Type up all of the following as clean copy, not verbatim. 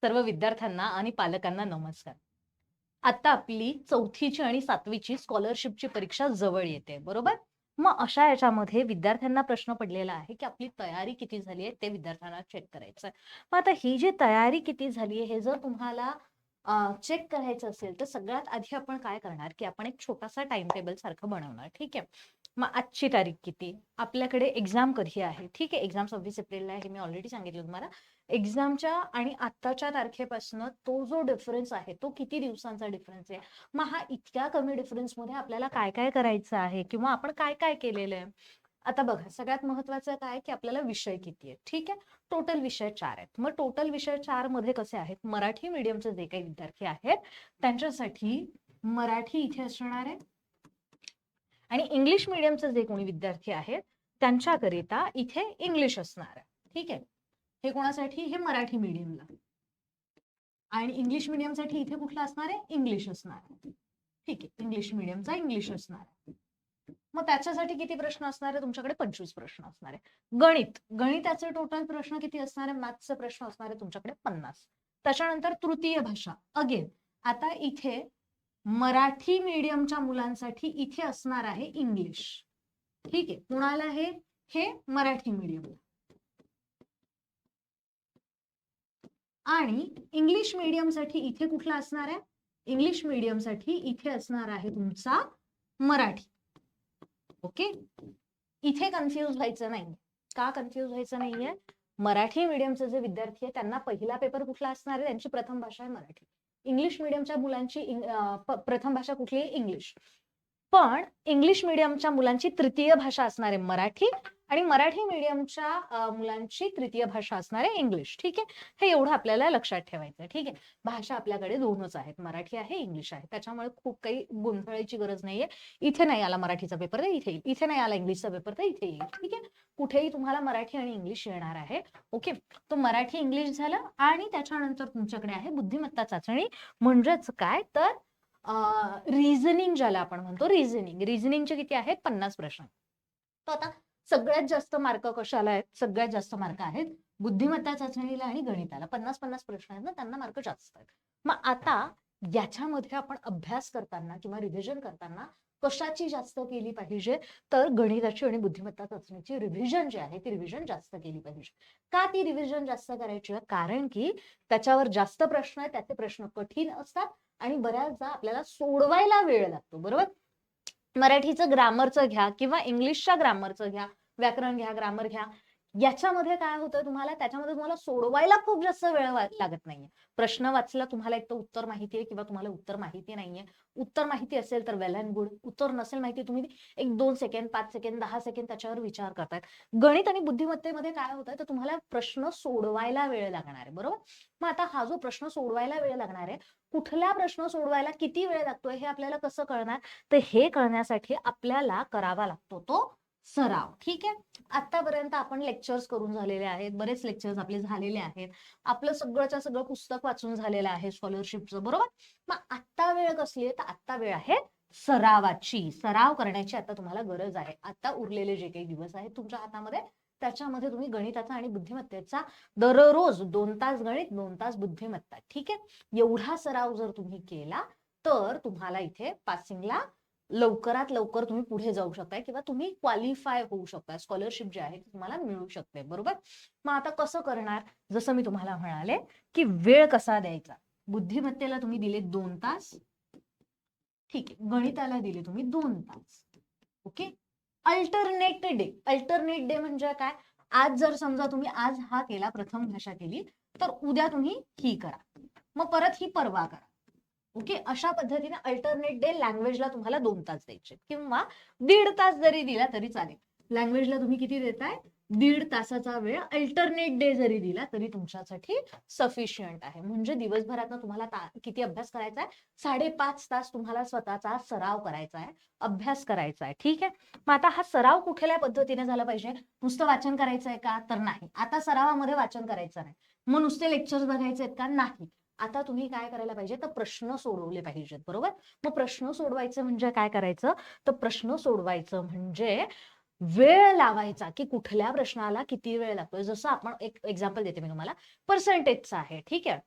सर्व विद्यार्थ्यांना आणि पालकांना नमस्कार. आता आपली 4थीची आणि 7वीची स्कॉलरशिपची परीक्षा जवळ येते, बरोबर? मग अशा याच्यामध्ये विद्यार्थ्यांना प्रश्न पडलेला आहे, की आपली तयारी किती झाली आहे ते विद्यार्थ्यांना चेक करायचं आहे. मग आता ही जी तयारी किती झाली आहे हे जर तुम्हाला चेक करायचं असेल तर सगळ्यात आधी आपण काय करणार, की आपण एक छोटासा टाइम टेबल सारखं बनवणार, ठीक आहे? मग आजची तारीख किती? आपल्याकडे एक्झाम कधी आहे? ठीक आहे, एक्झाम 26 एप्रिलला आहे हे मी ऑलरेडी सांगितलं तुम्हाला. एक्झामच्या आणि आत्ताच्या तारखेपासून तो जो डिफरन्स आहे तो किती दिवसांचा डिफरन्स आहे. मग हा इतक्या कमी डिफरन्स मध्ये आपल्याला काय काय करायचं आहे किंवा आपण काय काय केलेलं आहे. आता बघा, सगळ्यात महत्वाचं काय की आपल्याला विषय किती आहेत. ठीक आहे, टोटल विषय 4 आहेत. मग टोटल विषय 4 मध्ये कसे आहेत, मराठी मीडियमचे जे काही विद्यार्थी आहेत त्यांच्यासाठी मराठी इथे असणार आहे आणि इंग्लिश मीडियमचे जे कोणी विद्यार्थी आहेत त्यांच्याकरिता इथे इंग्लिश असणार आहे. ठीक आहे, हे कोणासाठी, हे मराठी मीडियमला. आणि इंग्लिश मीडियमसाठी इथे कुठला असणार आहे, इंग्लिश असणार आहे. ठीक आहे, इंग्लिश मीडियमचा इंग्लिश असणार आहे. मग त्याच्यासाठी किती प्रश्न असणार आहे तुमच्याकडे, 25 प्रश्न असणार आहे. गणिताचे टोटल प्रश्न किती असणार आहे, मॅथ्सचे प्रश्न असणार आहे तुमच्याकडे 50. त्याच्यानंतर तृतीय भाषा, अगेन आता इथे मराठी मीडियमच्या मुलांसाठी इथे असणार आहे इंग्लिश. ठीक आहे, कुणाला हे मराठी मीडियमला. आणि इंग्लिश मीडियमसाठी इथे कुठला असणार आहे, इंग्लिश मीडियमसाठी इथे असणार आहे तुमचा मराठी. ओके, इथे कन्फ्युज व्हायचं नाही. का कन्फ्युज व्हायचं नाहीये, मराठी मीडियमचे जे विद्यार्थी आहेत त्यांना पहिला पेपर कुठला असणार आहे, त्यांची प्रथम भाषा आहे मराठी. इंग्लिश मीडियमच्या मुलांची प्रथम भाषा कुठली आहे, इंग्लिश. पण इंग्लिश मीडियमच्या मुलांची तृतीय भाषा असणार आहे मराठी आणि मराठी मीडियमच्या मुलांची तृतीय भाषा असणार आहे इंग्लिश. ठीक आहे, हे एवढं आपल्याला लक्षात ठेवायचं. ठीक आहे, भाषा आपल्याकडे दोनच आहेत, मराठी आहे, इंग्लिश आहे. त्याच्यामुळे खूप काही गोंधळायची गरज नाहीये. इथे नाही आला मराठीचा पेपर तर इथे येईल, इथे नाही आला इंग्लिशचा पेपर तर इथे येईल. ठीक आहे, कुठेही तुम्हाला मराठी आणि इंग्लिश येणार आहे. ओके, तो मराठी इंग्लिश झालं आणि त्याच्यानंतर तुमच्याकडे आहे बुद्धिमत्ता चाचणी. म्हणजेच काय तर रिझनिंग ज्याला आपण म्हणतो, रिझनिंगचे किती आहेत, 50 प्रश्न. तर आता सगळ्यात जास्त मार्क कशाला आहेत, सगळ्यात जास्त मार्क आहेत बुद्धिमत्ता चाचणीला आणि गणिताला. 50-50 प्रश्न आहेत ना, त्यांना मार्क जास्त आहेत. मग आता याच्यामध्ये आपण अभ्यास करताना किंवा रिव्हिजन करताना कशाची जास्त केली पाहिजे, तर गणिताची आणि बुद्धिमत्ता चाचणीची रिव्हिजन जी आहे ती रिव्हिजन जास्त केली पाहिजे. का ती रिव्हिजन जास्त करायची आहे, कारण की त्याच्यावर जास्त प्रश्न आहेत, त्याचे प्रश्न कठीण असतात आणि बऱ्याचदा आपल्याला सोडवायला वेळ लागतो, बरोबर? मराठीचं ग्रामरचं घ्या किंवा इंग्लिशच्या ग्रामरचं घ्या, व्याकरण घ्या, ग्रामर घ्या, याच्यामध्ये काय होतं तुम्हाला, त्याच्यामध्ये तुम्हाला सोडवायला खूप जास्त वेळ लागत नाहीये. प्रश्न वाचला, तुम्हाला एक तर उत्तर माहिती आहे किंवा तुम्हाला उत्तर माहिती नाहीये. उत्तर माहिती असेल तर वेल अँड गुड, उत्तर नसेल माहिती, तुम्ही 1-2 सेकंड, 5 सेकंड, 10 सेकंड त्याच्यावर विचार करतायत. गणित आणि बुद्धिमत्तेमध्ये काय होतंय, तर तुम्हाला प्रश्न सोडवायला वेळ लागणार आहे, बरोबर? मग आता हा जो प्रश्न सोडवायला वेळ लागणार आहे, कुठला प्रश्न सोडवायला किती वेळ लागतोय हे आपल्याला कसं कळणार, तर हे कळण्यासाठी आपल्याला करावा लागतो तो सराव. ठीक आहे, आतापर्यंत आपण लेक्चर्स करून झालेले आहेत, बरेच लेक्चर्स आपले झालेले आहेत, आपलं सगळंच्या सगळं पुस्तक वाचून झालेलं आहे स्कॉलरशिपचं, बरोबर? मग आत्ता वेळ कसली आहे, तर आत्ता वेळ आहे सरावाची. सराव करण्याची आता तुम्हाला गरज आहे. आता उरलेले जे काही दिवस आहेत तुमच्या हातामध्ये, त्याच्यामध्ये तुम्ही गणिताचा आणि बुद्धिमत्तेचा दररोज 2 तास गणित, 2 तास बुद्धिमत्ता. ठीक आहे, एवढा सराव जर तुम्ही केला तर तुम्हाला इथे पासिंगला लवकरात लवकर तुम्ही पुढे जाऊ शकताय किंवा तुम्ही क्वालिफाय होऊ शकताय, स्कॉलरशिप जी आहे ती तुम्हाला मिळू शकते, बरोबर? मग आता कसं करणार, जसं मी तुम्हाला म्हणाले की वेळ कसा द्यायचा. बुद्धिमत्तेला तुम्ही दिले 2 तास, ठीक आहे, गणिताला दिले तुम्ही 2 तास. ओके, अल्टरनेट डे म्हणजे काय, आज जर समजा तुम्ही आज हा केला, प्रथम भाषा केली, तर उद्या तुम्ही ही करा, मग परत ही परवा करा. ओके, अशा पद्धतीने अल्टरनेट डे लँग्वेजला तुम्हाला 2 तास द्यायचे किंवा 1.5 तास जरी दिला तरी चालेल. लँग्वेजला तुम्ही किती देताय, 1.5 तासाचा वेळ अल्टरनेट डे जरी दिला तरी तुमच्यासाठी सफिशियंट आहे. म्हणजे दिवसभरात तुम्हाला किती अभ्यास करायचा आहे, 5.5 तास तुम्हाला स्वतःचा सराव करायचा आहे, अभ्यास करायचा आहे. ठीक आहे, मग आता हा सराव कुठल्या पद्धतीने झाला पाहिजे, नुसतं वाचन करायचं आहे का, तर नाही. आता सरावामध्ये वाचन करायचं नाही, मग नुसते लेक्चर्स बघायचे आहेत का, नाही. आता तुम्ही काय करायला पाहिजे, तर प्रश्न सोडवले पाहिजेत, बरोबर? मग प्रश्न सोडवायचं म्हणजे काय करायचं, तर प्रश्न सोडवायचं म्हणजे वेळ लावायचा की कुठल्या प्रश्नाला किती वेळ लागतोय. जसं आपण एक एक्झाम्पल देते मी तुम्हाला, पर्सेंटेजचा आहे, ठीक आहे.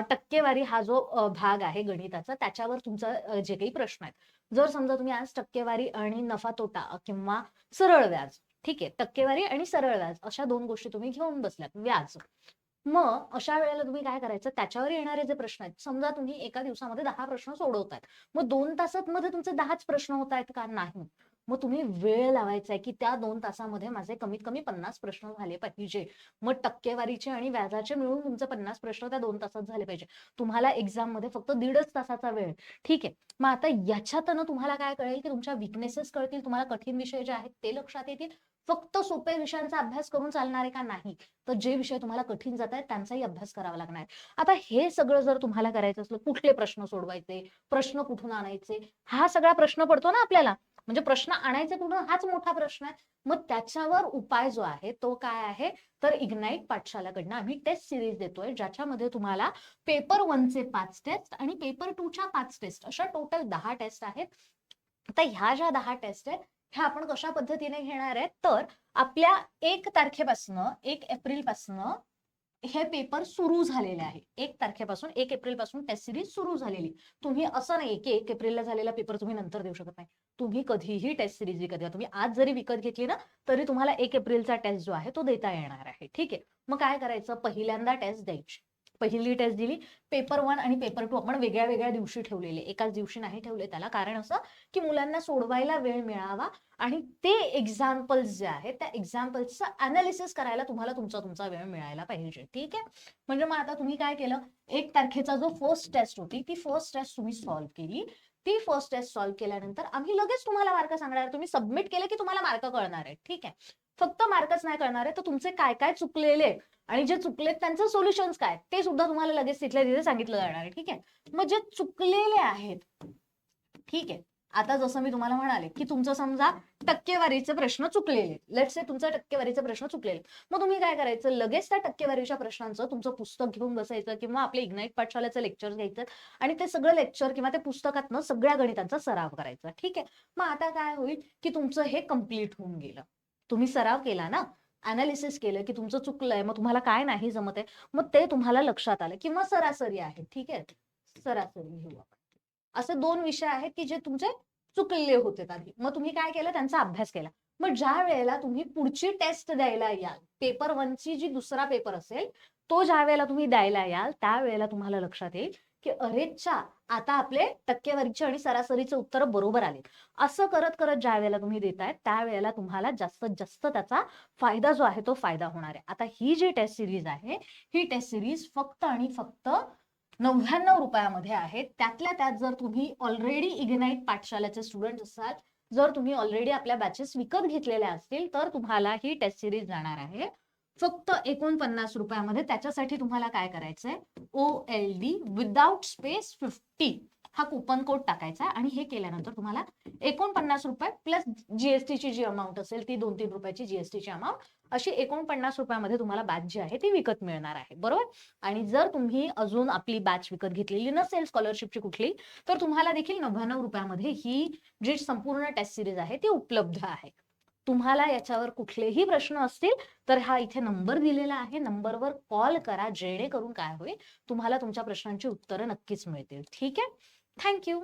टक्केवारी हा जो भाग आहे गणिताचा, त्याच्यावर तुमचा जे काही प्रश्न आहेत, जर समजा तुम्ही आज टक्केवारी आणि नफा तोटा किंवा सरळ व्याज, ठीक आहे, टक्केवारी आणि सरळ व्याज अशा दोन गोष्टी तुम्ही घेऊन बसल्यात, व्याज, मग अशा वेळेला तुम्ही काय करायचं, त्याच्यावर येणारे जे प्रश्न आहेत, समजा तुम्ही एका दिवसामध्ये 10 प्रश्न सोडवतायत, मग 2 तासात मध्ये तुमचे 10च प्रश्न होत आहेत का? नाही. मग तुम्ही वेळ लावायचा आहे की त्या 2 तासामध्ये माझे कमीत कमी 50 प्रश्न झाले पाहिजे. मग टक्केवारीचे आणि व्याजाचे मिळून तुमचे 50 प्रश्न त्या 2 तासात झाले पाहिजे. तुम्हाला एक्झाम मध्ये फक्त 1.5 तासाचा वेळ, ठीक आहे. मग आता याच्यातनं तुम्हाला काय कळेल की तुमच्या विकनेसेस कळतील, तुम्हाला कठीण विषय जे आहेत ते लक्षात येतील. फक्त सोपे विषयांचा अभ्यास करून चालणार आहे का? नाही. तर जे विषय तुम्हाला कठीण जात आहेत त्यांचाही अभ्यास करावा लागणार आहे. आता हे सगळं जर तुम्हाला करायचं असलं, कुठले प्रश्न सोडवायचे, प्रश्न कुठून आणायचे, हा सगळा प्रश्न पडतो ना आपल्याला. म्हणजे प्रश्न आणायचे कुठून हाच मोठा प्रश्न आहे. मग त्याच्यावर उपाय जो आहे तो काय आहे, तर इग्नाइट पाठशालाकडनं आम्ही टेस्ट सिरीज देतोय, ज्याच्यामध्ये तुम्हाला पेपर 1 चे 5 टेस्ट आणि पेपर 2 च्या 5 टेस्ट अशा टोटल 10 टेस्ट आहेत. आता ह्या ज्या 10 टेस्ट आहेत ह्या आपण कशा पद्धतीने घेणार आहेत, तर आपल्या 1 तारखेपासनं 1 एप्रिल पासनं हे पेपर सुरू झालेले आहे. 1 तारखेपासून 1 एप्रिल पासून टेस्ट सिरीज सुरू झालेली. तुम्ही असं नाही की 1 एप्रिलला झालेला पेपर तुम्ही नंतर देऊ शकत नाही. तुम्ही कधीही टेस्ट सिरीज विकत घ्या. तुम्ही आज जरी विकत घेतली ना, तरी तुम्हाला 1 एप्रिलचा टेस्ट जो आहे तो देता येणार आहे. ठीक आहे. मग काय करायचं, पहिल्यांदा टेस्ट द्यायची. पहिली टेस्ट दिली, पेपर 1 आणि पेपर 2 आपण वेगळ्या वेगळ्या दिवशी ठेवलेले, एकाच दिवशी नाही ठेवले. त्याला कारण असं की मुलांना सोडवायला वेळ मिळावा आणि ते एक्झाम्पल्स जे आहेत त्या एक्झाम्पल्सचं अनालिसिस करायला तुम्हाला तुमचा वेळ मिळायला पाहिजे. ठीक आहे. म्हणजे मग आता तुम्ही काय केलं, 1 तारखेचा जो फर्स्ट टेस्ट होती ती फर्स्ट टेस्ट तुम्ही सॉल्व्ह केली. ती फर्स्ट टेस्ट सॉल्व्ह केल्यानंतर आम्ही लगेच तुम्हाला मार्क सांगणार. तुम्ही सबमिट केले की तुम्हाला मार्क कळणार आहे. ठीक आहे. फक्त मार्कच नाही कळणार आहे, तर तुमचे काय काय चुकलेले आणि जे चुकलेत त्यांचं सोल्युशन्स काय ते सुद्धा तुम्हाला लगेच तिथल्या तिथे सांगितलं जाणार आहे. ठीक आहे. मग जे चुकलेले आहेत, ठीक आहे, आता जसं मी तुम्हाला म्हणाले की तुमचं समजा टक्केवारीचे प्रश्न चुकलेले, लेट्स से तुमचा टक्केवारीचे प्रश्न चुकलेले, मग तुम्ही काय करायचं, लगेच त्या टक्केवारीच्या प्रश्नांचं तुमचं पुस्तक घेऊन बसायचं किंवा आपले इग्नाइट पाठशाळेचं लेक्चर घ्यायचं आणि ते सगळं लेक्चर किंवा ते पुस्तकातनं सगळ्या गणितांचा सराव करायचा. ठीक आहे. मग आता काय होईल की तुमचं हे कम्प्लीट होऊन गेलं. तुम्ही सराव केला ना, अनालिसिस केलं की तुमचं चुकलंय, मग तुम्हाला काय नाही जमत आहे, मग ते तुम्हाला लक्षात आलं किंवा सरासरी आहे. ठीक आहे. सरासरी घेऊ आपण. असे 2 विषय आहेत की जे तुमचे चुकलेले होते आधी. मग तुम्ही काय केलं, त्यांचा अभ्यास केला. मग ज्या वेळेला तुम्ही पुढची टेस्ट द्यायला याल, पेपर 1 ची जी दुसरा पेपर असेल तो ज्या वेळेला तुम्ही द्यायला याल, त्यावेळेला तुम्हाला लक्षात येईल की अरेच्छा, आता आपले टक्केवारीचे आणि सरासरीचे उत्तर बरोबर आले. असं करत करत ज्या वेळेला तुम्ही देताय त्यावेळेला तुम्हाला जास्तीत जास्त त्याचा फायदा जो आहे तो फायदा होणार आहे. आता ही जी टेस्ट सिरीज आहे, ही टेस्ट सिरीज फक्त आणि फक्त 99 रुपयामध्ये आहे. त्यातल्या त्यात जर तुम्ही ऑलरेडी इग्नाइट पाठशाळेचे स्टुडंट असाल, जर तुम्ही ऑलरेडी आपल्या बॅचेस विकत घेतलेल्या असतील, तर तुम्हाला ही टेस्ट सिरीज जाणार आहे फक्त 49 रुपयामध्ये. त्याच्यासाठी तुम्हाला काय करायचंय, OLD विदाउट स्पेस 50 हा कुपन कोड टाकायचा आणि हे केल्यानंतर तुम्हाला 49 रुपये प्लस जीएसटीची जी अमाऊंट असेल ती 2-3 रुपयाची जीएसटीची अमाऊंट, अशी 49 रुपयामध्ये तुम्हाला बॅच जी आहे ती विकत मिळणार आहे. बरोबर. आणि जर तुम्ही अजून आपली बॅच विकत घेतलेली नसेल स्कॉलरशिपची कुठली, तर तुम्हाला देखील 99 रुपयामध्ये ही जी संपूर्ण टेस्ट सिरीज आहे ती उपलब्ध आहे. तुम्हाला याच्यावर कुठलेही प्रश्न असतील तर हा इथे नंबर दिलेला आहे, नंबरवर कॉल करा, जेणेकरून काय होईल, तुम्हाला तुमच्या प्रश्नांची उत्तरं नक्कीच मिळतील. ठीक आहे. थँक्यू.